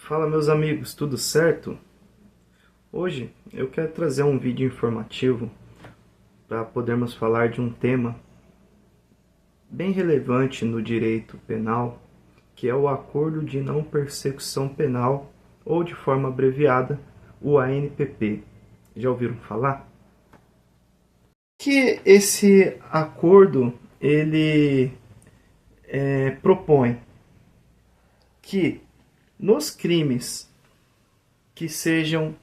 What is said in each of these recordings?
Fala meus amigos, tudo certo? Hoje eu quero trazer um vídeo informativo para podermos falar de um tema bem relevante no direito penal, que é o Acordo de Não Persecução Penal, ou de forma abreviada, o ANPP. Já ouviram falar? Que esse acordo ele propõe que nos crimes que sejam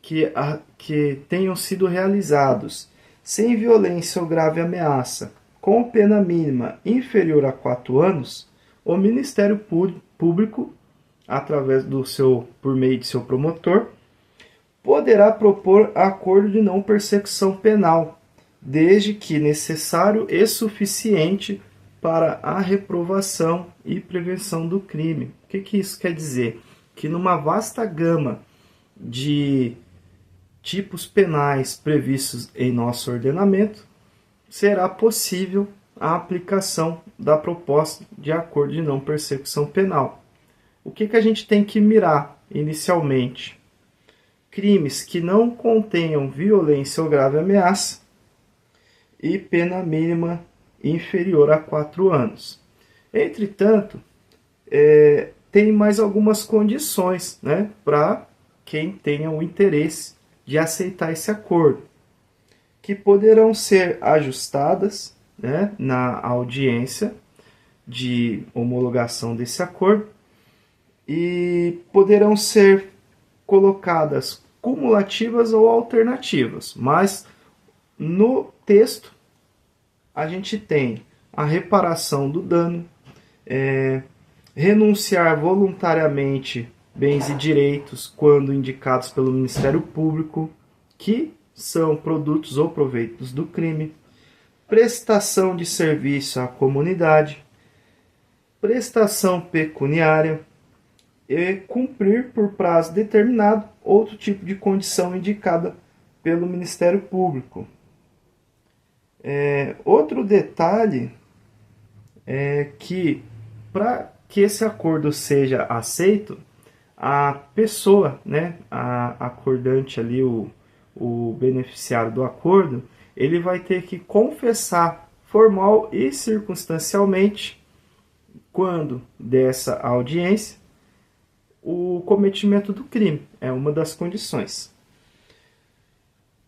que tenham sido realizados sem violência ou grave ameaça, com pena mínima inferior a 4 anos, o Ministério Público, através por meio de seu promotor, poderá propor acordo de não persecução penal, desde que necessário e suficiente para a reprovação e prevenção do crime. O que isso quer dizer? Que numa vasta gama de tipos penais previstos em nosso ordenamento, será possível a aplicação da proposta de acordo de não persecução penal. O que a gente tem que mirar inicialmente? Crimes que não contenham violência ou grave ameaça e pena mínima inferior a 4 anos. Entretanto, tem mais algumas condições, para quem tenha o interesse de aceitar esse acordo, que poderão ser ajustadas, na audiência de homologação desse acordo, e poderão ser colocadas cumulativas ou alternativas, mas no texto a gente tem a reparação do dano, renunciar voluntariamente bens e direitos quando indicados pelo Ministério Público, que são produtos ou proveitos do crime, prestação de serviço à comunidade, prestação pecuniária e cumprir por prazo determinado outro tipo de condição indicada pelo Ministério Público. Outro detalhe é que, para que esse acordo seja aceito, a pessoa, a acordante ali, o beneficiário do acordo, ele vai ter que confessar formal e circunstancialmente, quando dessa audiência, o cometimento do crime. É uma das condições.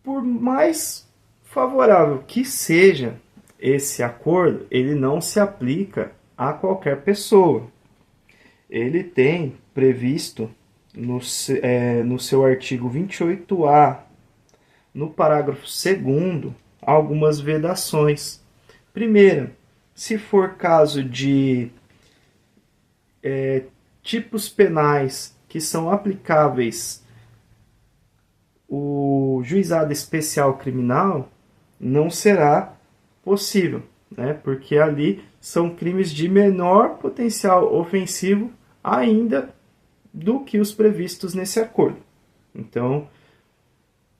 Por mais favorável que seja esse acordo, ele não se aplica a qualquer pessoa. Ele tem previsto no seu artigo 28A, no parágrafo 2º, algumas vedações. Primeira, se for caso de tipos penais que são aplicáveis o juizado especial criminal, não será possível, porque ali são crimes de menor potencial ofensivo ainda do que os previstos nesse acordo. Então,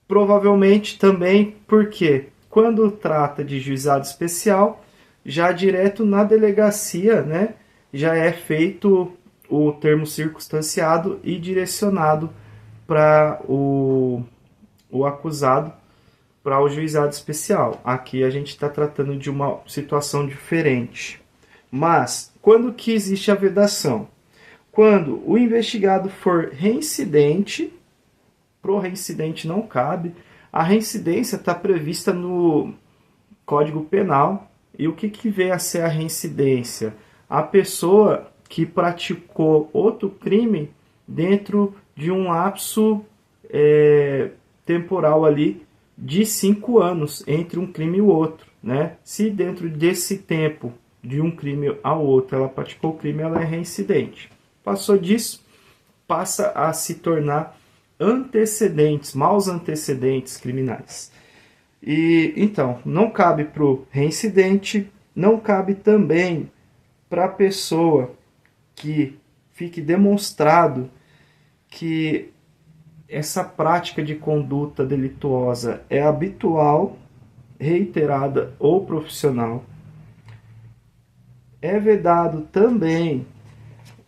provavelmente também porque quando trata de juizado especial, já direto na delegacia, já é feito o termo circunstanciado e direcionado para o acusado, para o juizado especial. Aqui a gente está tratando de uma situação diferente. Mas, quando que existe a vedação? Quando o investigado for reincidente, pro reincidente não cabe, a reincidência está prevista no Código Penal. E o que vem a ser a reincidência? A pessoa que praticou outro crime dentro de um lapso temporal ali de 5 anos entre um crime e o outro. Se dentro desse tempo de um crime ao outro ela praticou o crime, ela é reincidente. Passou disso, passa a se tornar maus antecedentes criminais. E então, não cabe para o reincidente, não cabe também para a pessoa que fique demonstrado que essa prática de conduta delituosa é habitual, reiterada ou profissional. É vedado também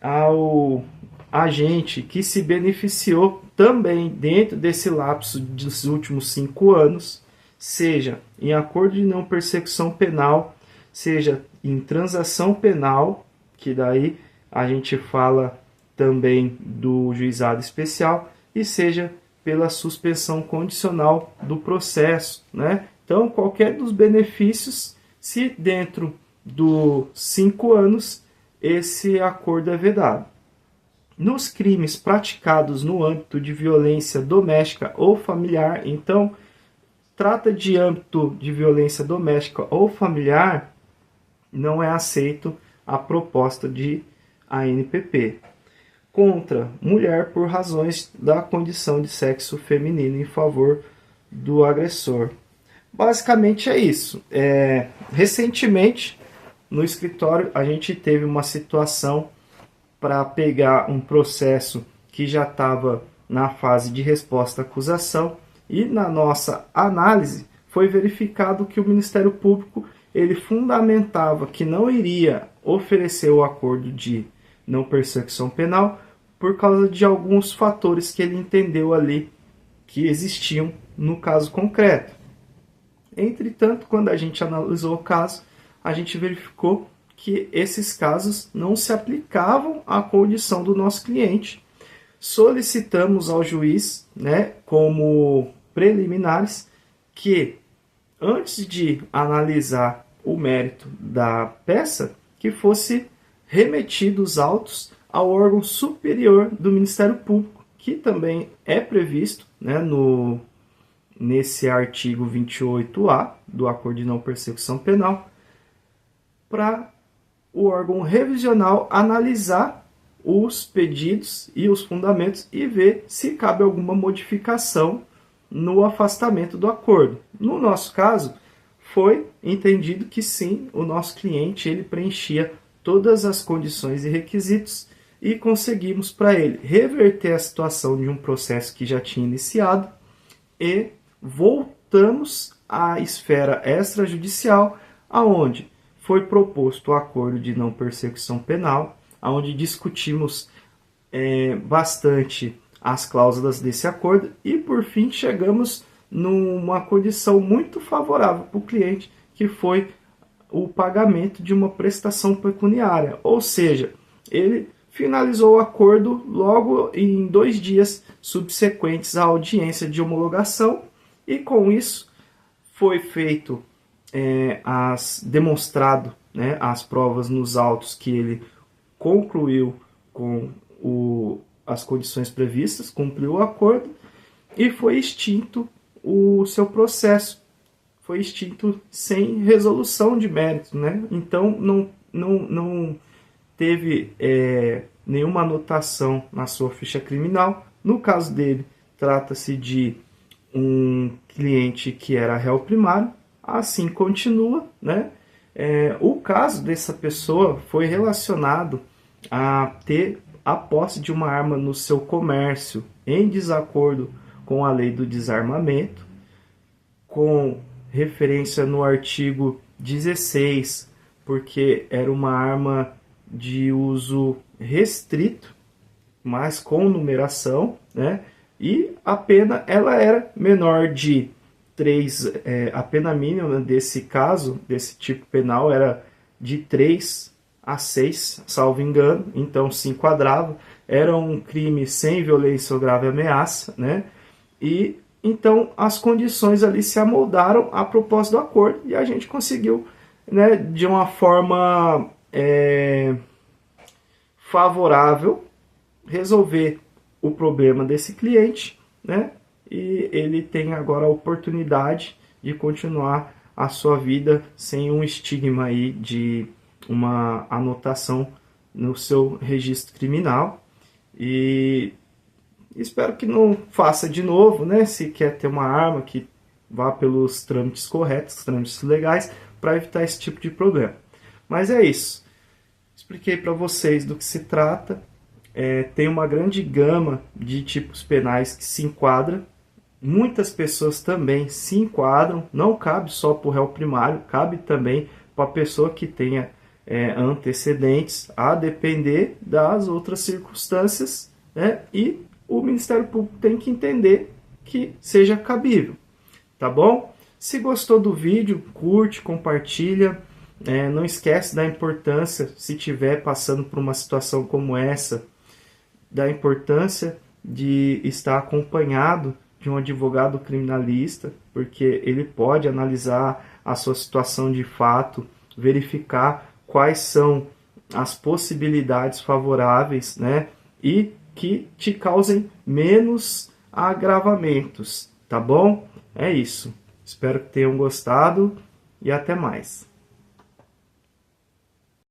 ao agente que se beneficiou também dentro desse lapso dos últimos 5 anos, seja em acordo de não persecução penal, seja em transação penal, que daí a gente fala também do juizado especial, e seja pela suspensão condicional do processo, né? Então, qualquer dos benefícios, se dentro dos 5 anos, esse acordo é vedado. Nos crimes praticados no âmbito de violência doméstica ou familiar, então, trata de âmbito de violência doméstica ou familiar, não é aceito a proposta de ANPP. Contra mulher por razões da condição de sexo feminino em favor do agressor. Basicamente é isso. Recentemente, no escritório, a gente teve uma situação para pegar um processo que já estava na fase de resposta à acusação, e na nossa análise foi verificado que o Ministério Público ele fundamentava que não iria oferecer o acordo de não persecução penal por causa de alguns fatores que ele entendeu ali que existiam no caso concreto. Entretanto, quando a gente analisou o caso, a gente verificou que esses casos não se aplicavam à condição do nosso cliente. Solicitamos ao juiz, como preliminares, que antes de analisar o mérito da peça, que fosse remetido os autos ao órgão superior do Ministério Público, que também é previsto nesse artigo 28A do Acordo de Não Persecução Penal, para o órgão revisional analisar os pedidos e os fundamentos e ver se cabe alguma modificação no afastamento do acordo. No nosso caso, foi entendido que sim, o nosso cliente ele preenchia todas as condições e requisitos e conseguimos para ele reverter a situação de um processo que já tinha iniciado e voltamos à esfera extrajudicial, aonde foi proposto o acordo de não persecução penal, onde discutimos bastante as cláusulas desse acordo e, por fim, chegamos numa condição muito favorável para o cliente, que foi o pagamento de uma prestação pecuniária. Ou seja, ele finalizou o acordo logo em 2 dias subsequentes à audiência de homologação e, com isso, foi feito demonstrado as provas nos autos que ele concluiu com as condições previstas, cumpriu o acordo e foi extinto o seu processo. Foi extinto sem resolução de mérito, Então não teve nenhuma anotação na sua ficha criminal. No caso dele, trata-se de um cliente que era réu primário, assim continua, O caso dessa pessoa foi relacionado a ter a posse de uma arma no seu comércio em desacordo com a lei do desarmamento, com referência no artigo 16, porque era uma arma de uso restrito, mas com numeração, E a pena ela era menor de 3, a pena mínima desse caso, desse tipo penal, era de 3 a 6, salvo engano, então se enquadrava, era um crime sem violência ou grave ameaça, E então as condições ali se amoldaram à proposta do acordo e a gente conseguiu, de uma forma favorável, resolver o problema desse cliente, E ele tem agora a oportunidade de continuar a sua vida sem um estigma aí de uma anotação no seu registro criminal. E espero que não faça de novo, Se quer ter uma arma, que vá pelos trâmites corretos, trâmites legais, para evitar esse tipo de problema. Mas é isso. Expliquei para vocês do que se trata. Tem uma grande gama de tipos penais que se enquadra. Muitas pessoas também se enquadram. Não cabe só para o réu primário, cabe também para a pessoa que tenha antecedentes, a depender das outras circunstâncias, né? E o Ministério Público tem que entender que seja cabível, tá bom? Se gostou do vídeo, curte, compartilha, não esquece da importância, se estiver passando por uma situação como essa, da importância de estar acompanhado de um advogado criminalista, porque ele pode analisar a sua situação de fato, verificar quais são as possibilidades favoráveis, né? E que te causem menos agravamentos, tá bom? É isso. Espero que tenham gostado e até mais.